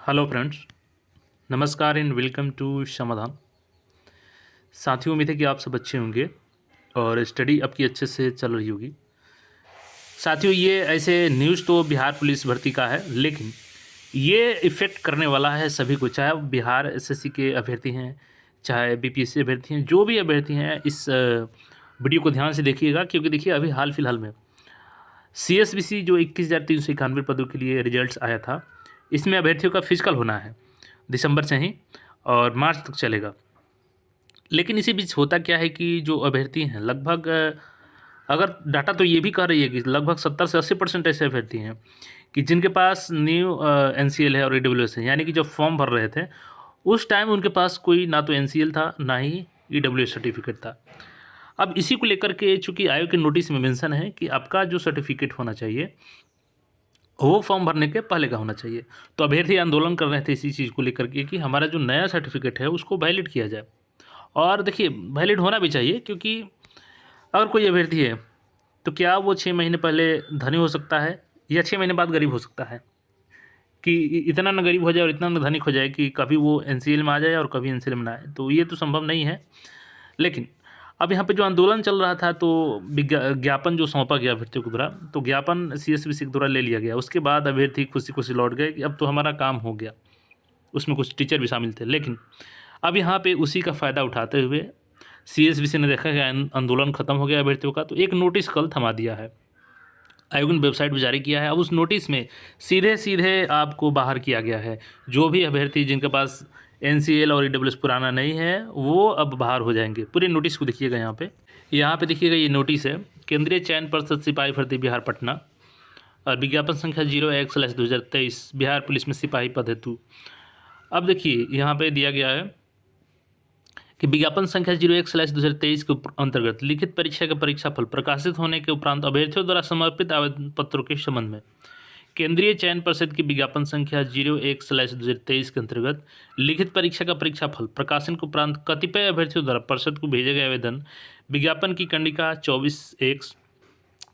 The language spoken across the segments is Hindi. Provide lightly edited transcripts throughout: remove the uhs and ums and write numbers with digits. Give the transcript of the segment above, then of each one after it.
हेलो फ्रेंड्स, नमस्कार एंड वेलकम टू समाधान। साथियों, उम्मीद है कि आप सब अच्छे होंगे और स्टडी आपकी अच्छे से चल रही होगी। साथियों, ये ऐसे न्यूज़ तो बिहार पुलिस भर्ती का है, लेकिन ये इफ़ेक्ट करने वाला है सभी को, चाहे वो बिहार एसएससी के अभ्यर्थी हैं, चाहे बीपीएससी अभ्यर्थी हैं, जो भी अभ्यर्थी हैं। इस वीडियो को ध्यान से देखिएगा, क्योंकि देखिए अभी हाल फिलहाल में सीएसबीसी जो 21,391 पदों के लिए रिजल्ट्स आया था, इसमें अभ्यर्थियों का फिजिकल होना है दिसंबर से ही और मार्च तक चलेगा। लेकिन इसी बीच होता क्या है कि जो अभ्यर्थी हैं लगभग अगर डाटा तो ये भी कह रही है कि लगभग 70 से 80% ऐसे अभ्यर्थी हैं कि जिनके पास न्यू एनसीएल है और ईडब्ल्यूएस है, यानी कि जब फॉर्म भर रहे थे उस टाइम उनके पास कोई ना तो एनसीएल था ना ही ईडब्ल्यूएस सर्टिफिकेट था। अब इसी को लेकर के चूँकि आयोग के नोटिस में मेंशन है कि आपका जो सर्टिफिकेट होना चाहिए वो फॉर्म भरने के पहले का होना चाहिए। तो अभ्यर्थी आंदोलन कर रहे थे इसी चीज़ को लेकर के कि हमारा जो नया सर्टिफिकेट है उसको वैलिड किया जाए। और देखिए वैलिड होना भी चाहिए, क्योंकि अगर कोई अभ्यर्थी है तो क्या वो 6 महीने पहले धनी हो सकता है या 6 महीने बाद गरीब हो सकता है? कि इतना ना गरीब हो जाए और इतना ना धनिक हो जाए कि कभी वो एनसीएल में आ जाए और कभी एनसीएल में ना आए, तो ये तो संभव नहीं है। लेकिन अब यहाँ पे जो आंदोलन चल रहा था, तो ज्ञापन जो सौंपा गया अभ्यर्थियों को द्वारा, तो ज्ञापन सीएसबीसी के द्वारा ले लिया गया। उसके बाद अभ्यर्थी खुशी खुशी लौट गए कि अब तो हमारा काम हो गया। उसमें कुछ टीचर भी शामिल थे, लेकिन अब यहाँ पे उसी का फ़ायदा उठाते हुए सीएसबीसी ने देखा कि आंदोलन खत्म हो गया अभ्यर्थियों का, तो एक नोटिस कल थमा दिया है। आयोग ने वेबसाइट पर जारी किया है। अब उस नोटिस में सीधे सीधे आपको बाहर किया गया है, जो भी अभ्यर्थी जिनके पास एनसीएल और ईडब्ल्यूएस पुराना नहीं है वो अब बाहर हो जाएंगे। पूरे नोटिस को देखिएगा। यहाँ पे देखिएगा, ये नोटिस है केंद्रीय चयन पर्षद सिपाही भर्ती बिहार पटना और विज्ञापन संख्या 01/2023 बिहार पुलिस में सिपाही पद हेतु। अब देखिए यहाँ पे दिया गया है कि विज्ञापन संख्या 01/2023 के अंतर्गत लिखित परीक्षा का परीक्षाफल प्रकाशित होने के उपरांत अभ्यर्थियों द्वारा समर्पित आवेदन पत्रों के संबंध में केंद्रीय चयन परिषद की विज्ञापन संख्या 01/2023 के अंतर्गत लिखित परीक्षा का परीक्षाफल प्रकाशन के उपरांत कतिपय अभ्यर्थियों द्वारा परिषद को भेजे गए आवेदन विज्ञापन की कंडिका 24/1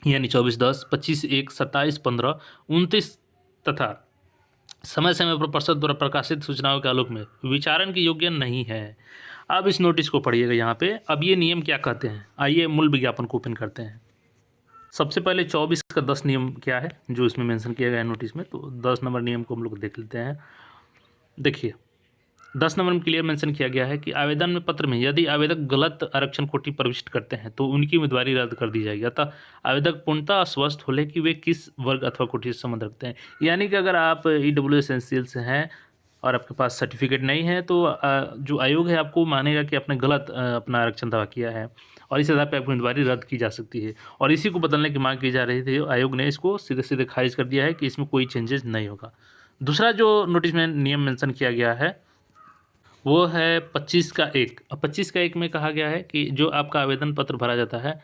यानी 24/10, 25/1, 27/15, 29 तथा समय समय पर परिषद द्वारा प्रकाशित सूचनाओं के आलोक में विचारण के योग्य नहीं है। अब इस नोटिस को पढ़िएगा यहाँ पे। अब ये नियम क्या कहते हैं, आइए मूल विज्ञापन को ओपन करते हैं। सबसे पहले 24 का 10 नियम क्या है जो इसमें मेंशन किया गया है नोटिस में, तो 10 नंबर नियम को हम लोग देख लेते हैं। देखिए 10 नंबर में क्लियर मेंशन किया गया है कि आवेदन में पत्र में यदि आवेदक गलत आरक्षण कोटि प्रविष्ट करते हैं तो उनकी उम्मीदवारी रद्द कर दी जाएगी। अतः आवेदक पूर्णतः आश्वस्त हो ले कि वे किस वर्ग अथवा कोटि से संबंध रखते हैं। यानी कि अगर आप ईडब्ल्यूएस एनसीएल से हैं और आपके पास सर्टिफिकेट नहीं है तो जो आयोग है आपको मानेगा कि आपने गलत अपना आरक्षण दावा किया है और इस आधार पर आपकी उम्मीदवारी रद्द की जा सकती है। और इसी को बदलने की मांग की जा रही थी। आयोग ने इसको सीधे सीधे खारिज कर दिया है कि इसमें कोई चेंजेस नहीं होगा। दूसरा जो नोटिस में नियम मेंशन किया गया है वो है 25 का 1। अब 25 का 1 में कहा गया है कि जो आपका आवेदन पत्र भरा जाता है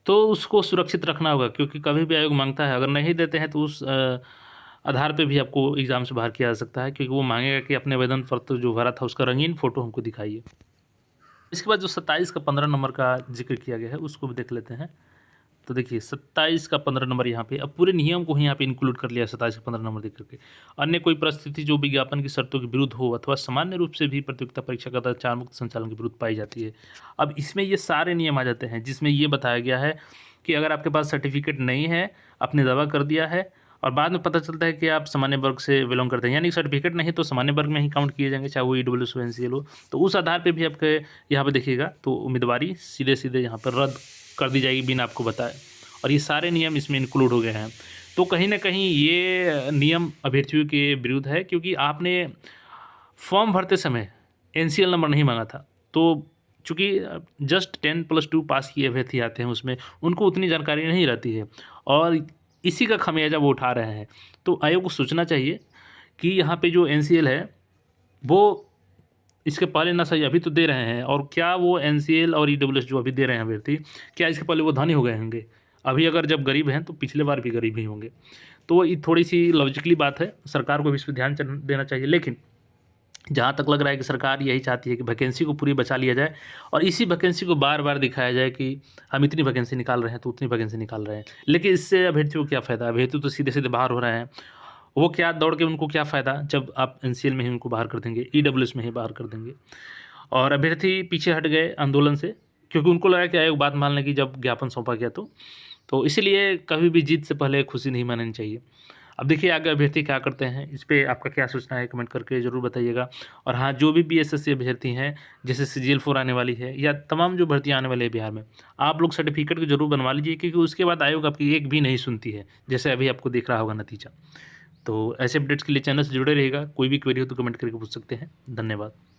तो उसको सुरक्षित रखना होगा, क्योंकि कभी भी आयोग मांगता है, अगर नहीं देते हैं तो उस आधार पे भी आपको एग्ज़ाम से बाहर किया जा सकता है, क्योंकि वो मांगेगा कि अपने आवेदन पत्र जो भरा था उसका रंगीन फ़ोटो हमको दिखाइए। इसके बाद जो 27 का 15 नंबर का जिक्र किया गया है उसको भी देख लेते हैं। तो देखिए 27 का 15 नंबर यहाँ पे अब पूरे नियम को ही यहाँ पे इंक्लूड कर लिया है। 27 का 15 नंबर देख करके अन्य कोई परिस्थिति जो विज्ञापन की शर्तों के विरुद्ध हो अथवा सामान्य रूप से भी प्रतियोगिता परीक्षा का आचार मुक्त संचालन के विरुद्ध पाई जाती है। अब इसमें ये सारे नियम आ जाते हैं, जिसमें ये बताया गया है कि अगर आपके पास सर्टिफिकेट नहीं है, आपने दावा कर दिया है और बाद में पता चलता है कि आप सामान्य वर्ग से बिलोंग करते हैं, यानी सर्टिफिकेट नहीं तो सामान्य वर्ग में ही काउंट किए जाएंगे, चाहे वो ईडब्ल्यूएस हो एनसीएल हो, तो उस आधार पे भी आपके यहाँ पे देखिएगा तो उम्मीदवारी सीधे सीधे यहाँ पर रद्द कर दी जाएगी बिना आपको बताए। और ये सारे नियम इसमें इंक्लूड हो गए हैं। तो कहीं ना कहीं ये नियम अभ्यर्थियों के विरुद्ध है, क्योंकि आपने फॉर्म भरते समय एनसीएल नंबर नहीं मांगा था। तो चूँकि जस्ट 10+2 पास किए अभ्यर्थी आते हैं उसमें उनको उतनी जानकारी नहीं रहती है और इसी का खमियाजा वो उठा रहे हैं। तो आयोग को सोचना चाहिए कि यहाँ पे जो एनसीएल है वो इसके पहले ना सही अभी तो दे रहे हैं, और क्या वो एनसीएल और ईडब्ल्यूएस जो अभी दे रहे हैं अभ्यर्थी, क्या इसके पहले वो धनी हो गए होंगे? अभी अगर जब गरीब हैं तो पिछले बार भी गरीब ही होंगे। तो ये थोड़ी सी लॉजिकली बात है, सरकार को भी इस पर ध्यान देना चाहिए। लेकिन जहाँ तक लग रहा है कि सरकार यही चाहती है कि वैकेंसी को पूरी बचा लिया जाए और इसी वैकेंसी को बार बार दिखाया जाए कि हम इतनी वैकेंसी निकाल रहे हैं तो उतनी वैकेंसी निकाल रहे हैं। लेकिन इससे अभ्यर्थियों को क्या फ़ायदा? अभ्यर्थी तो सीधे सीधे बाहर हो रहे हैं। वो क्या दौड़ के उनको क्या फ़ायदा जब आप एनसीएल में ही उनको बाहर कर देंगे, ईडब्ल्यूएस में ही बाहर कर देंगे। और अभ्यर्थी पीछे हट गए आंदोलन से, क्योंकि उनको लगा कि आयोग बात मान लेगी जब ज्ञापन सौंपा गया तो इसीलिए कभी भी जीत से पहले खुशी नहीं माननी चाहिए। अब देखिए आगे अभ्यर्थी क्या करते हैं, इस पे आपका क्या सोचना है कमेंट करके ज़रूर बताइएगा। और हाँ, जो भी बीएसएससी अभ्यर्थी हैं, जैसे सीजीएल 4 आने वाली है या तमाम जो भर्तियाँ आने वाली है बिहार में, आप लोग सर्टिफिकेट को ज़रूर बनवा लीजिए, क्योंकि उसके बाद आयोग आपकी एक भी नहीं सुनती है, जैसे अभी आपको दिख रहा होगा नतीजा। तो ऐसे अपडेट्स के लिए चैनल से जुड़े रहिएगा। कोई भी क्वेरी हो तो कमेंट करके पूछ सकते हैं। धन्यवाद।